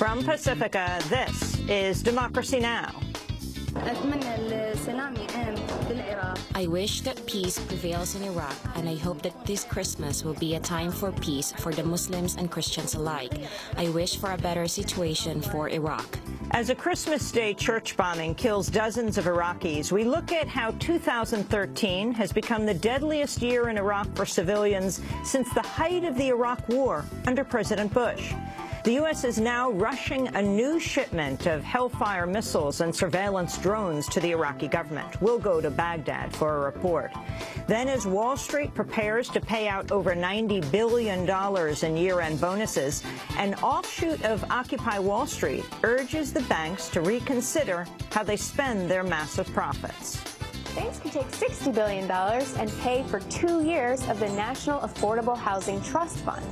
From Pacifica, this is Democracy Now! I wish that peace prevails in Iraq, and I hope that this Christmas will be a time for peace for the Muslims and Christians alike. I wish for a better situation for Iraq. As a Christmas Day church bombing kills dozens of Iraqis, we look at how 2013 has become the deadliest year in Iraq for civilians since the height of the Iraq War under President Bush. The U.S. is now rushing a new shipment of Hellfire missiles and surveillance drones to the Iraqi government. We'll go to Baghdad for a report. Then, as Wall Street prepares to pay out over $90 billion in year-end bonuses, an offshoot of Occupy Wall Street urges the banks to reconsider how they spend their massive profits. Banks can take $60 billion and pay for 2 years of the National Affordable Housing Trust Fund.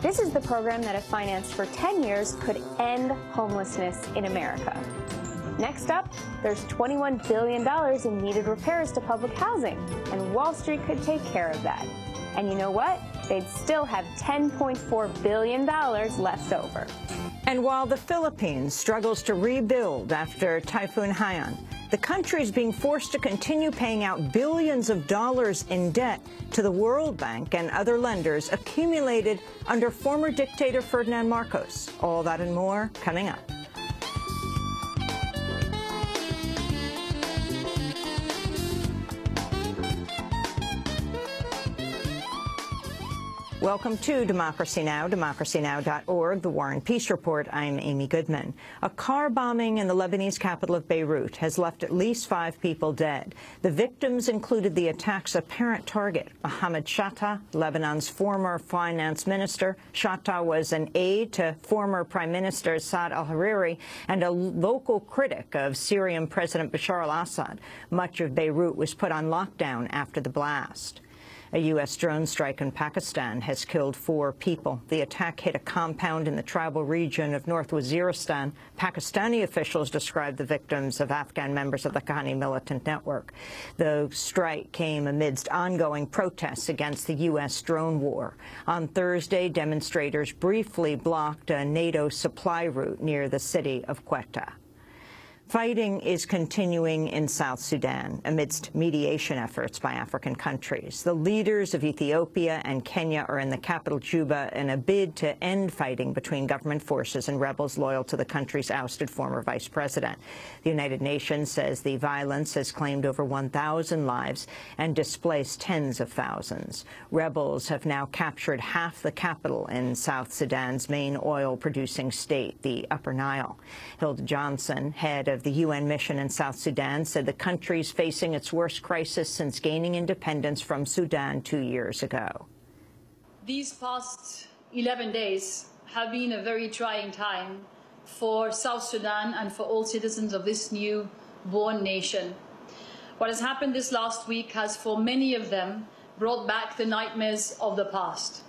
This is the program that, if financed for 10 years, could end homelessness in America. Next up, there's $21 billion in needed repairs to public housing, and Wall Street could take care of that. And you know what? They'd still have $10.4 billion left over. And while the Philippines struggles to rebuild after Typhoon Haiyan, the country is being forced to continue paying out billions of dollars in debt to the World Bank and other lenders accumulated under former dictator Ferdinand Marcos. All that and more coming up. Welcome to Democracy Now!, democracynow.org, The War and Peace Report. I'm Amy Goodman. A car bombing in the Lebanese capital of Beirut has left at least 5 people dead. The victims included the attack's apparent target, Mohammed Shattah, Lebanon's former finance minister. Shattah was an aide to former Prime Minister Saad al-Hariri and a local critic of Syrian President Bashar al-Assad. Much of Beirut was put on lockdown after the blast. A U.S. drone strike in Pakistan has killed 4 people. The attack hit a compound in the tribal region of North Waziristan. Pakistani officials described the victims of Afghan members of the Haqqani militant network. The strike came amidst ongoing protests against the U.S. drone war. On Thursday, demonstrators briefly blocked a NATO supply route near the city of Quetta. Fighting is continuing in South Sudan amidst mediation efforts by African countries. The leaders of Ethiopia and Kenya are in the capital, Juba, in a bid to end fighting between government forces and rebels loyal to the country's ousted former vice president. The United Nations says the violence has claimed over 1,000 lives and displaced tens of thousands. Rebels have now captured half the capital in South Sudan's main oil-producing state, the Upper Nile. Hilda Johnson, head of the UN mission in South Sudan, said the country is facing its worst crisis since gaining independence from Sudan 2 years ago. These past 11 days have been a very trying time for South Sudan and for all citizens of this new-born nation. What has happened this last week has, for many of them, brought back the nightmares of the past.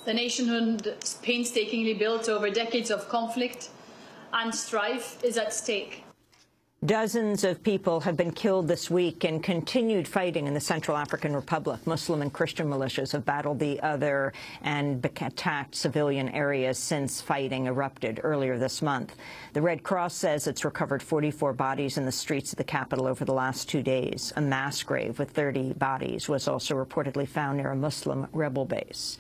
The nationhood painstakingly built over decades of conflict and strife is at stake. Dozens of people have been killed this week in continued fighting in the Central African Republic. Muslim and Christian militias have battled the other and attacked civilian areas since fighting erupted earlier this month. The Red Cross says it's recovered 44 bodies in the streets of the capital over the last 2 days. A mass grave with 30 bodies was also reportedly found near a Muslim rebel base.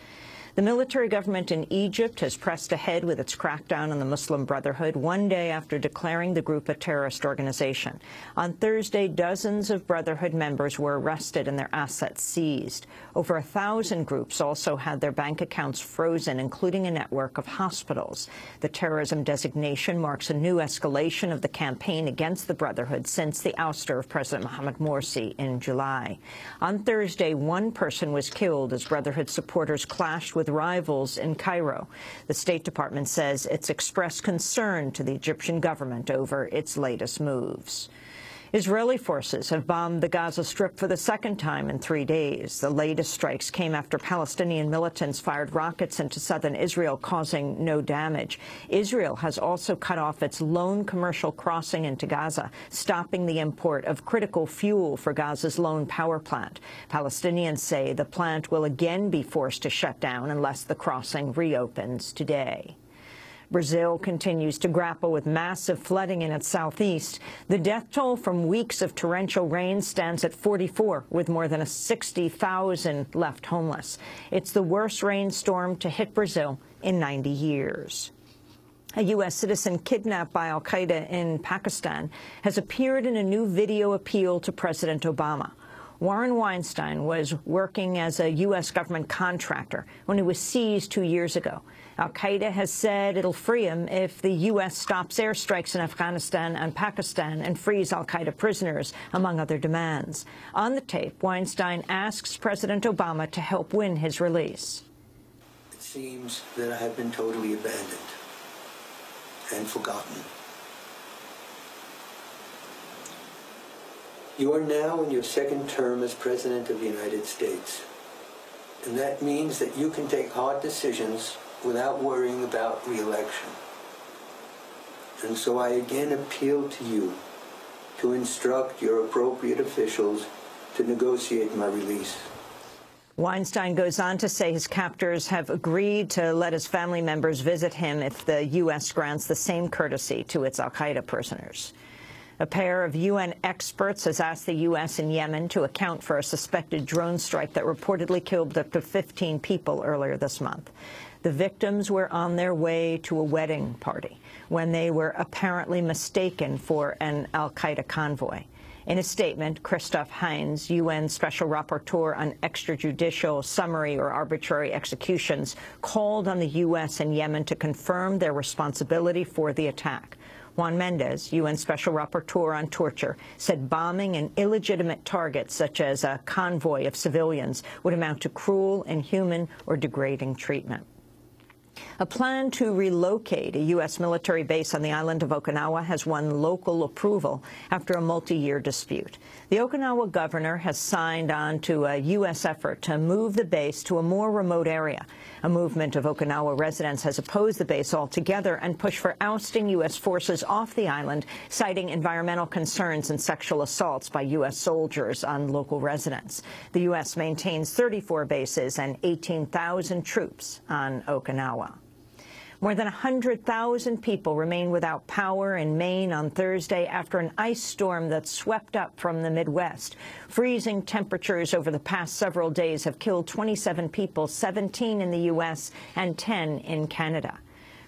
The military government in Egypt has pressed ahead with its crackdown on the Muslim Brotherhood 1 day after declaring the group a terrorist organization. On Thursday, dozens of Brotherhood members were arrested and their assets seized. Over 1,000 groups also had their bank accounts frozen, including a network of hospitals. The terrorism designation marks a new escalation of the campaign against the Brotherhood since the ouster of President Mohamed Morsi in July. On Thursday, 1 person was killed as Brotherhood supporters clashed with rivals in Cairo. The State Department says it's expressed concern to the Egyptian government over its latest moves. Israeli forces have bombed the Gaza Strip for the 2nd time in 3 days. The latest strikes came after Palestinian militants fired rockets into southern Israel, causing no damage. Israel has also cut off its lone commercial crossing into Gaza, stopping the import of critical fuel for Gaza's lone power plant. Palestinians say the plant will again be forced to shut down unless the crossing reopens today. Brazil continues to grapple with massive flooding in its southeast. The death toll from weeks of torrential rain stands at 44, with more than 60,000 left homeless. It's the worst rainstorm to hit Brazil in 90 years. A U.S. citizen kidnapped by al-Qaeda in Pakistan has appeared in a new video appeal to President Obama. Warren Weinstein was working as a U.S. government contractor when he was seized 2 years ago. Al-Qaeda has said it'll free him if the U.S. stops airstrikes in Afghanistan and Pakistan and frees al-Qaeda prisoners, among other demands. On the tape, Weinstein asks President Obama to help win his release. It seems that I have been totally abandoned and forgotten. You are now in your second term as President of the United States, and that means that you can take hard decisions without worrying about re-election. And so I again appeal to you to instruct your appropriate officials to negotiate my release. Weinstein goes on to say his captors have agreed to let his family members visit him if the U.S. grants the same courtesy to its al-Qaeda prisoners. A pair of UN experts has asked the U.S. and Yemen to account for a suspected drone strike that reportedly killed up to 15 people earlier this month. The victims were on their way to a wedding party when they were apparently mistaken for an al-Qaeda convoy. In a statement, Christoph Heinz, UN Special Rapporteur on extrajudicial, summary, or arbitrary executions, called on the U.S. and Yemen to confirm their responsibility for the attack. Juan Mendez, UN Special Rapporteur on torture, said bombing an illegitimate targets, such as a convoy of civilians, would amount to cruel, inhuman, or degrading treatment. A plan to relocate a U.S. military base on the island of Okinawa has won local approval after a multi-year dispute. The Okinawa governor has signed on to a U.S. effort to move the base to a more remote area. A movement of Okinawa residents has opposed the base altogether and pushed for ousting U.S. forces off the island, citing environmental concerns and sexual assaults by U.S. soldiers on local residents. The U.S. maintains 34 bases and 18,000 troops on Okinawa. More than 100,000 people remain without power in Maine on Thursday after an ice storm that swept up from the Midwest. Freezing temperatures over the past several days have killed 27 people, 17 in the U.S. and 10 in Canada.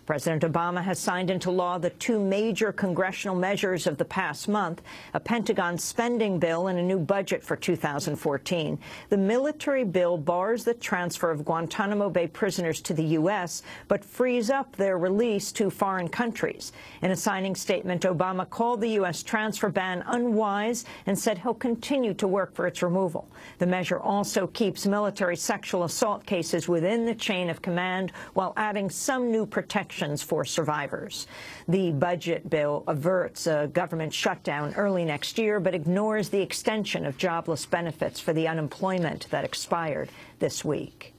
President Obama has signed into law the two major congressional measures of the past month, a Pentagon spending bill and a new budget for 2014. The military bill bars the transfer of Guantanamo Bay prisoners to the U.S., but frees up their release to foreign countries. In a signing statement, Obama called the U.S. transfer ban unwise and said he'll continue to work for its removal. The measure also keeps military sexual assault cases within the chain of command while adding some new protections for survivors. The budget bill averts a government shutdown early next year, but ignores the extension of jobless benefits for the unemployment that expired this week.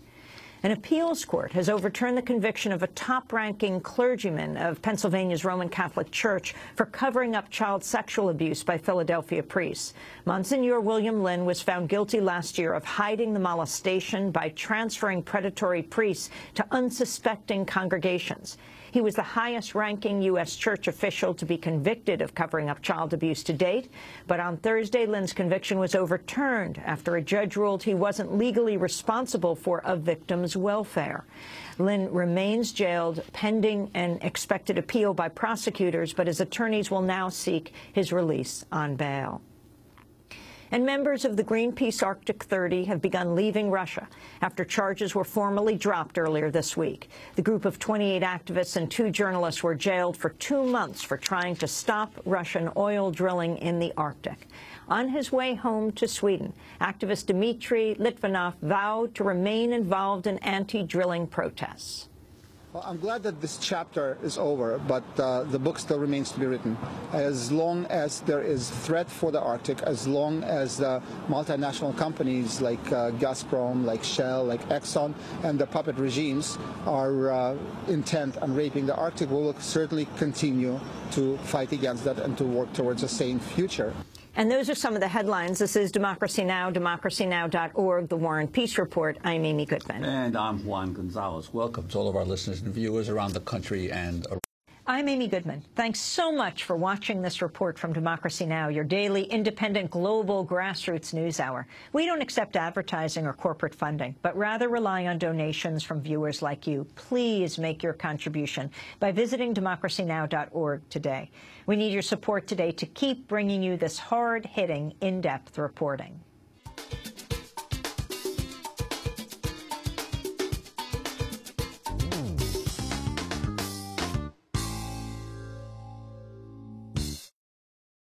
An appeals court has overturned the conviction of a top-ranking clergyman of Pennsylvania's Roman Catholic Church for covering up child sexual abuse by Philadelphia priests. Monsignor William Lynn was found guilty last year of hiding the molestation by transferring predatory priests to unsuspecting congregations. He was the highest-ranking U.S. church official to be convicted of covering up child abuse to date. But on Thursday, Lynn's conviction was overturned after a judge ruled he wasn't legally responsible for a victim's welfare. Lynn remains jailed pending an expected appeal by prosecutors, but his attorneys will now seek his release on bail. And members of the Greenpeace Arctic 30 have begun leaving Russia after charges were formally dropped earlier this week. The group of 28 activists and 2 journalists were jailed for 2 months for trying to stop Russian oil drilling in the Arctic. On his way home to Sweden, activist Dmitry Litvinov vowed to remain involved in anti-drilling protests. Well, I'm glad that this chapter is over, but the book still remains to be written. As long as there is threat for the Arctic, as long as the multinational companies like Gazprom, like Shell, like Exxon, and the puppet regimes are intent on raping the Arctic, we will certainly continue to fight against that and to work towards a sane future. And those are some of the headlines. This is Democracy Now!, democracynow.org, The War and Peace Report. I'm Amy Goodman. And I'm Juan Gonzalez. Welcome to all of our listeners and viewers around the country and around. I'm Amy Goodman. Thanks so much for watching this report from Democracy Now!, your daily, independent, global, grassroots news hour. We don't accept advertising or corporate funding, but rather rely on donations from viewers like you. Please make your contribution by visiting democracynow.org today. We need your support today to keep bringing you this hard-hitting, in-depth reporting.